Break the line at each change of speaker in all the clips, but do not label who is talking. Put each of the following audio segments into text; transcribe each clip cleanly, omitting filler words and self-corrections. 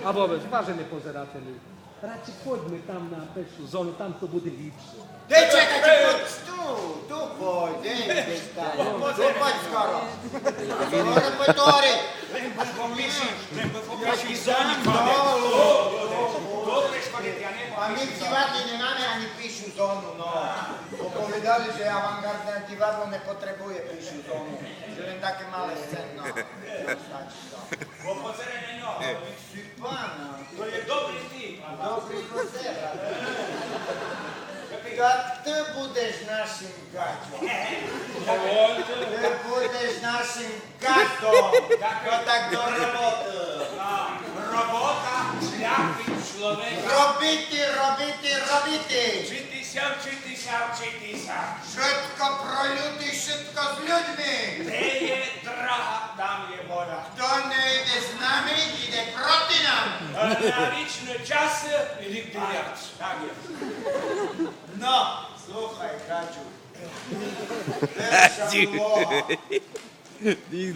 A vôbec, vážení pozerateľi, radši poďme tam na pešú zónu, tam to bude lepšie.
Dej, čekajte, poď tu poď, ideš tam, tu poď skoro. Skoro poď,
Len pomyslíš zóni
A my v divadle nemáme ani píšu zónu, no. Povedali, že avangardné divadlo nepotrebuje píšu zónu. Že len také malé scény, no. Stačí to.
Pozeraj na ňo.
Si pána.
To je dobrý typ.
Dobrý pozerať. Tak ty budeš našim gaťom. Ty budeš našim gaťom. No tak do roboty.
Робота, шляпий чоловік.
Робити.
Вчитися.
Швидко про люди, швидко з людьми.
Де є драга, там є воля.
Хто не йде з нами, йде проти нам.
На вічний час і ліквідіат. Так є.
Ну, слухай, Катю.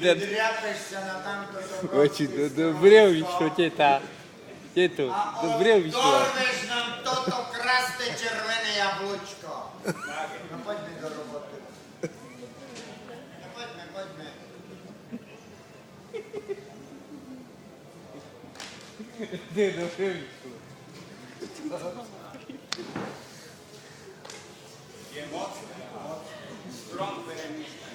Дряпаешься на танку до
Очень добревич, що тета. Тету, добревич.
Дорвеш нам то красте червоне яблучко. Ну, подьми до роботи. Подьми.
Де добревич?
Є моцне. Стронг переміщення.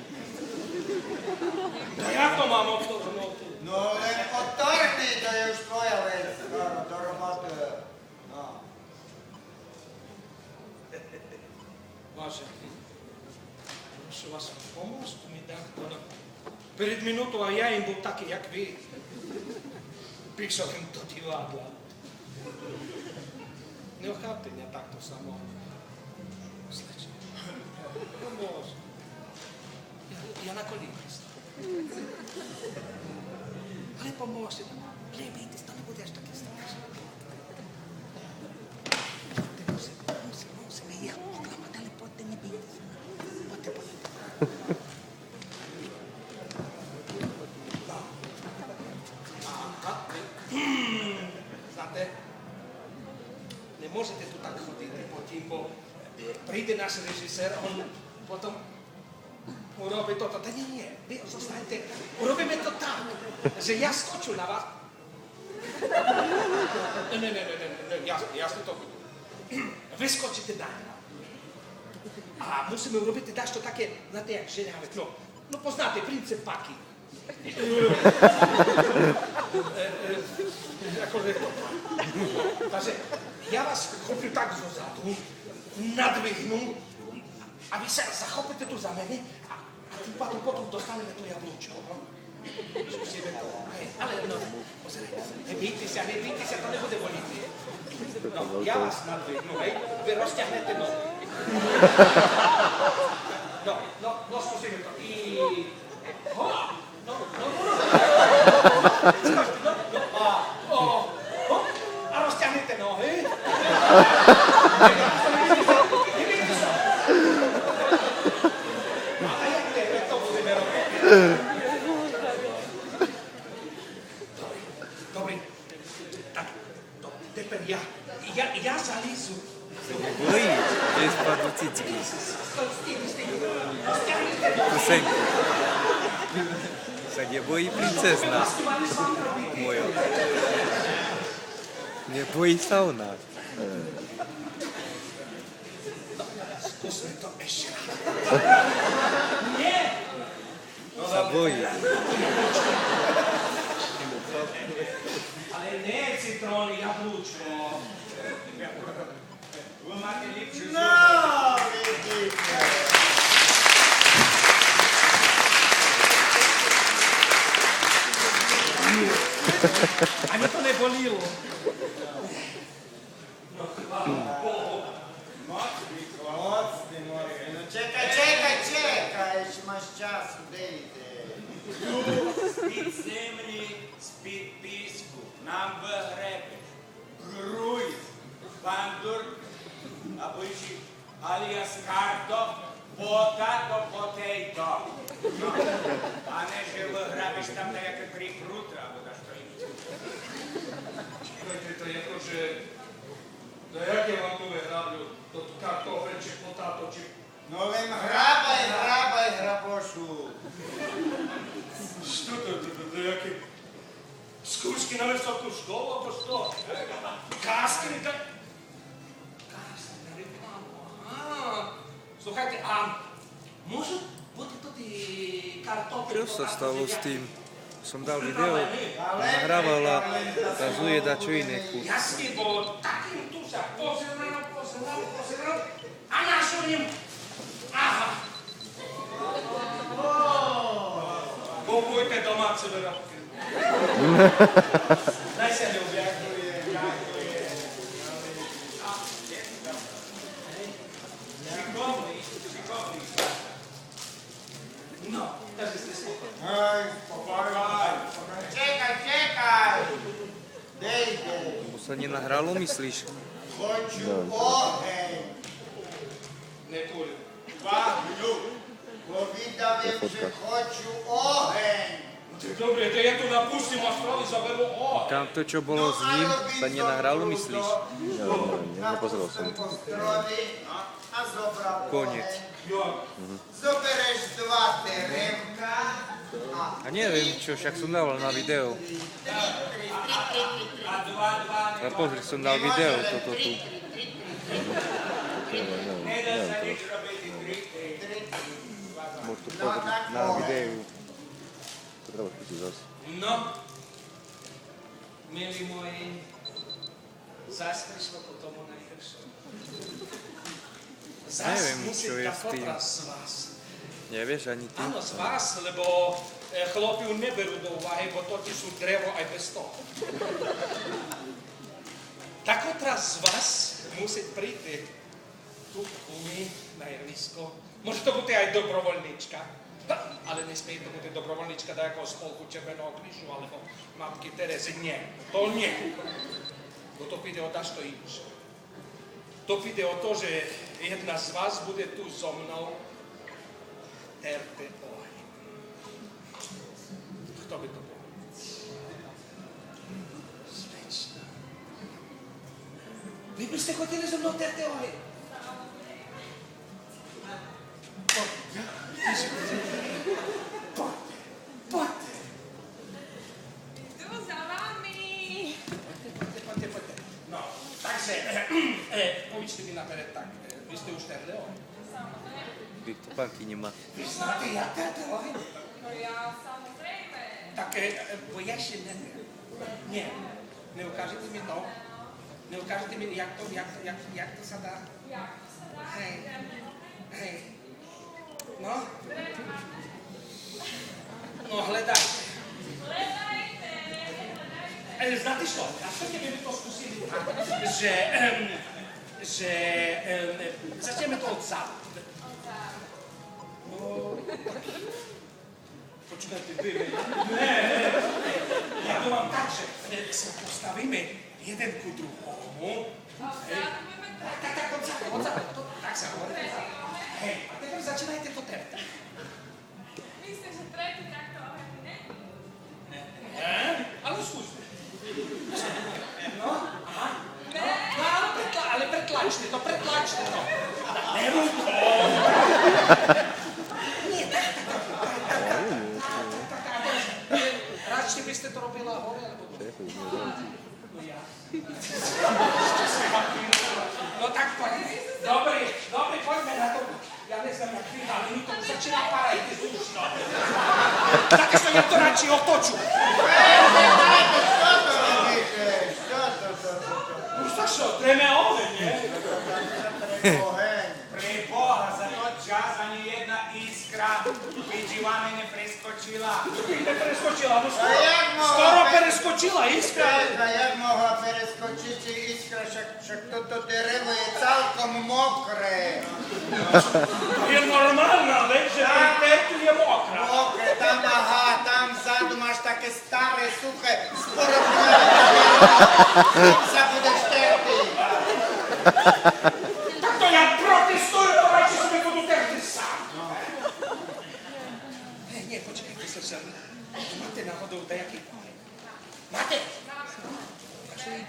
Та як то, мамо, хто знову?
Ну, len odtorkni, to je už tvoja vec. Do roboty. No.
Ваше, прошу вас, поможете мені дехто. Перед минутою, а я їм був такий, як ви. Пішов їм до дівадла. Не охапте мене так то само. Слече. Поможе. Я на колінах став. Але поможете. Не бійтесь, то не будеш таке страшно. Мусимо їх обламати, але потте не бійтеся. Потте. Знаєте, не можете тут так ходити, потім, бо прийде наш режисер, він потім уробить то. Та ні, ви зостаньте, уробимо то так, що я скочу на вас. Не, ясно то буду. Ви скочите на мене. А мусимо робити дещо таке, знаєте, як женявик. Ну, познати принцип паки. Каже, я вас хоплю так ззаду, надвигну, а ви захопите ту за мене, а тим потім достанете ту яблучко. Але, не бійтеся, то не буде боліти. Я вас надвигну, ви розтягнете ноги. Скажімо то. І... А розтягнете ноги. Не бійтеся. А як то будемо робити? Добре. Так, тепер я залізу.
Ой, десь подутицьки.
Розтягнете ноги.
Кусенько. Не бої принцесна. Моя. Не бойся у нас.
Скусимо то ще.
Забої.
Але не цитрон, яблучко. Ви маєте ліпшу зуб.
No, vidíte.
Ані то не боліло.
Моцний. Ну, чекай, ще маєш часу, де йде?
З-під землі, з-під піску, нам вигребе. Груй, бандур, або ще аліас картоф, потато, потейто. А не же виграбиш там, де як прикрутра, або на що інше. že da jak je vám to vyhrábľu, to kartofleček, potátoček.
No vem, hrabaj, hrabošu.
Što to jaké skúšky na vysokú školu, alebo što? Kásky na reklamu, aha. Sluchajte, a môžu bути to tí kartofle?
Čo sa stalo s tým? Som dal video, nahrával a kazuje dačo iné.
Jasne, bo takým tu sa pozeral a našiel ním. Aha. Kupujte domáce výrobky. Daj sa neobjakuje. Šikovný. No, takže ste spokojní.
Hej, spokojaj. Čekaj. Dej.
To sa nenahralo, myslíš?
Хочу oheň.
Nekúrim.
Váhľu. Povedavím, že хочу oheň.
Dobre, to ja tu napustím a spraví zaberú o.
Tam to, čo bolo s ním, sa nenahralo, myslíš?
Nepozeral som. A zobral
Koniec.
oheň. Zobereš 2 teremka
A neviem čo, však som dával na video. A pozri, som dal video, toto tu. Môžeš to pozrieť na videu. To treba pustiť zase.
No, milí moji, zás prišlo po tomu najhoršie. Zás
Neviem,
musí
čo je
tá
s tým.
potra z vás.
Nevieš ani ty?
Áno, z vás, lebo chlapi ju neberú do úvahy, bo totiž sú drevo aj bez toho. Tak otra z vás musí prísť tu u mi na javisko. Môže to byť aj dobrovoľníčka, ale nesmie to byť dobrovoľníčka nejakého spolku Červeného krížu alebo Matky Terezy. Nie, to nie. Bo to ide o dašto inšie. To ide o to, že jedna z vás bude tu so mnou terte oheň. Kto by to bol? Zvečná. Vy by ste chodili so mnou terte oheň? Poďte.
Jdu za vámi.
Poďte. No, takže, povíčte mi naперед tak. Vy ste už terli oheň?
Samozřejmě.
Vy to pánky nemá.
Vy znáte, jak terte oheň?
No já samozřejmě.
Tak, bo ja ešte neviem. Nie. Neukážete mi to? Neukážete mi, jak to sa dá?
Jak to se dá?
Hej. No? No, hledajte. Znáte čo? A čo keby by to skúsili tak, že začneme to od zádu. No, počkajte, vy. Ne. Ja to mám tak, že sa postavíme jeden ku druhomu. Tak, od zádu. Tak sa hovorí. Hej, a teraz začínajte to terte.
Myslím, že tretí takto oheň není.
Ale skúsme. No, aha. No, ale pretlačte to. Nebudú to. Nie, tak. Radšej by ste to robila hore, alebo to? No ja. No tak poďme. Dobre, poďme na to. Ja neznám, jak vy, ale mi to už začína párať, ty zúši, no. Také som ja to radšej otoču.
Čo to robíš?
Už to čo, treme oheň, nie?
Oheň.
Pre Boha, za to čas ani jedna iskra medzi vami ne preskočila.
Preskočila, no
A jak mohla
skoro preskočila iskra.
A jak mohla preskočiť iskra, však toto derevo je celkom mokré.
Je normálna, veď, že pri tertu je mokrá.
Mokré, tam vzadu máš také staré, suché, skoro sa budeš terty.
Tak to ja protestujem, to radšej si nebudú terty sám. Nie, počkajte sa sem. Máte náhodou dajaký oheň? Máte? Čo je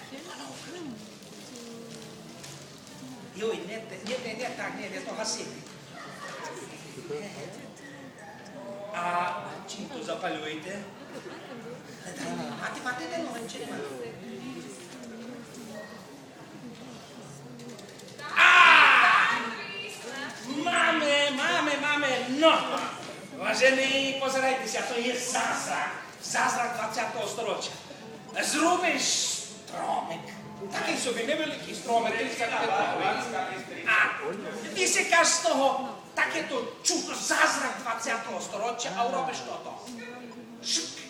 Joj, nie tak, nie, to hasíte. A čím to zapaľujete? Máte ten oheň, či nemáte? Máme, no. Vážení, pozerajte sa, to je zázrak 20. storočia. Zrúbiš stromek, taký sobі невеликий стромик, 35 a vysekáš z toho takéto čudo, zázrak 20. storočia a urobíš toto. Šk.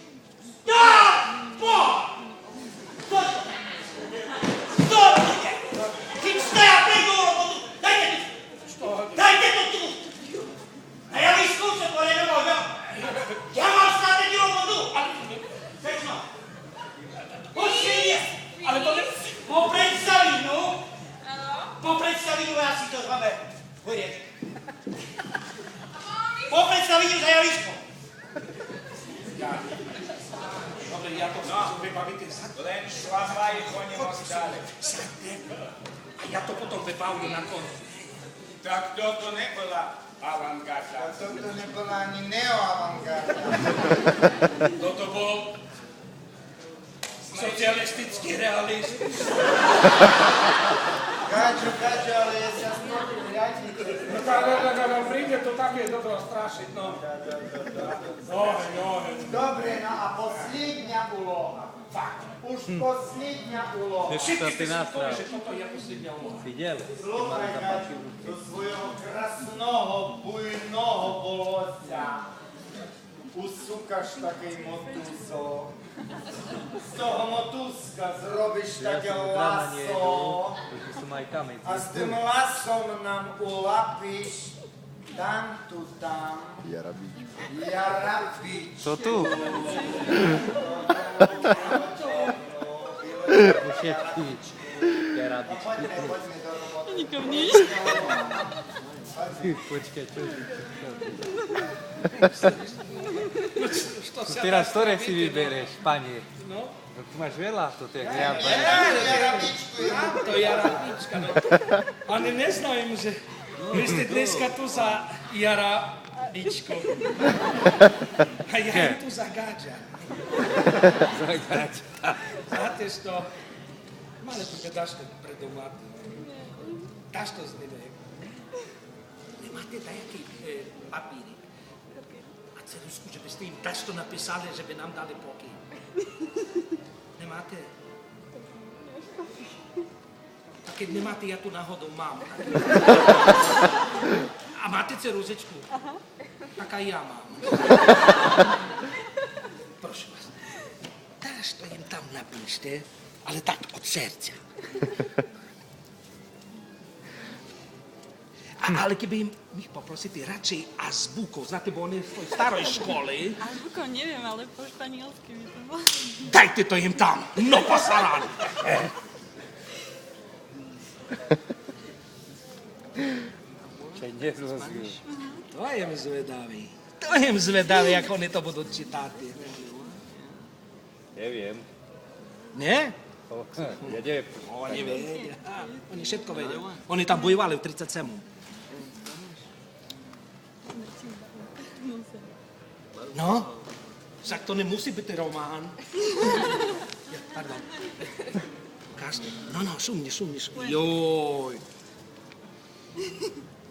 No! Po! Kto to je? Kým stoja pejdu robotu, dajte to tu! A ja vyskúšam, to nemožem. Ja mám snad teď robotu. Pečno. Počkej, ale to ne... Po predstavinu. Po predstavinu ja si to zváme. Pôjdeš. Po predstavinu za javisko. Dobre, ja to skúsim vybaviť.
Len šlavaj po neho stále.
Sadne. A ja to potom vybavím na konci.
Tak toto nebola avantgarda.
Toto nebola ani neoavantgarda.
Toto bol socialistický realist.
Gáčo, ale je sa skôr riadnice.
No, príde to také dobro strašiť, no.
Dobre, no a posledňa úloha. Fakt. Už posledňa úloha.
Что ты насрал?
Toto je posledňa úloha.
Видел?
Слухай, Gáčo, do svojho krásного, bujného volosся usúkaš taký motúsok. Z toho motúska zrobíš také laso. A s tým lasom nám ulapíš tam, tu, tam. Jarabič.
Что тут? Všetký.
A poďme do roboty.
Нико мне.
Počkaj, čo je?
Što sa
Teraz ktoré si vybereš, pani?
No,
No tu máš veľa, to je
Jarabičku.
to je Jarabička, no. Ani neznám, že vy ste dneska tu za Jarabičku. A ja im tu za Gáča. Znate što? Male tu ga daš predo mladi. Daš to z nebe. Nemate dajaký papírik? A cerusku, že byste im daš to napísali, že by nám dali pokyn. Nemáte? A keď nemáte, ja tu náhodou mám. A máte ceruzečku? Tak aj ja mám. Prosím vás, dáš to im tam napíšte, ale tak od srdca. Ale keby im ich poprosíte radšej azbukou, znáte, bo on je v svojej starej škole.
Азбуку neviem, ale po španielsky by to bolo.
Dajte to im tam, no posarali.
Čaj nezlozil.
To jem zvedavý, ako oni to budú čítať.
Neviem.
Nie?
Ja neviem.
Oni vedia. Oni všetko vedia. Oni tam bojovali v 37. No, však to nemusí byť román. Ja, pardon. Ukážte. No, šumni. Joj.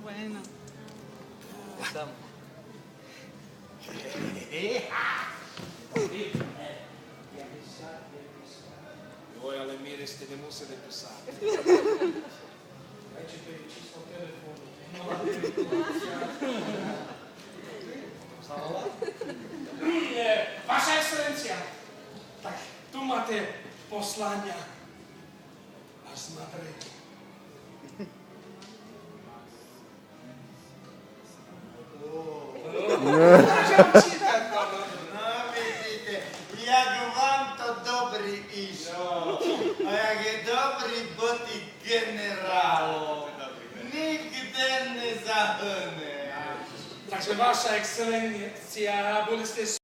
Bueno.
Tam.
Joj, ale Míry ste nemuseli písať. Dajte to je číslo telefónu. Vaša excelencia, tak tu máte poslania až z Madridu.
No vidíte, jak vám to dobrý išlo. A jak je dobrý boty generál. Nikde nezahne.
Takže vaša excelencia, boli ste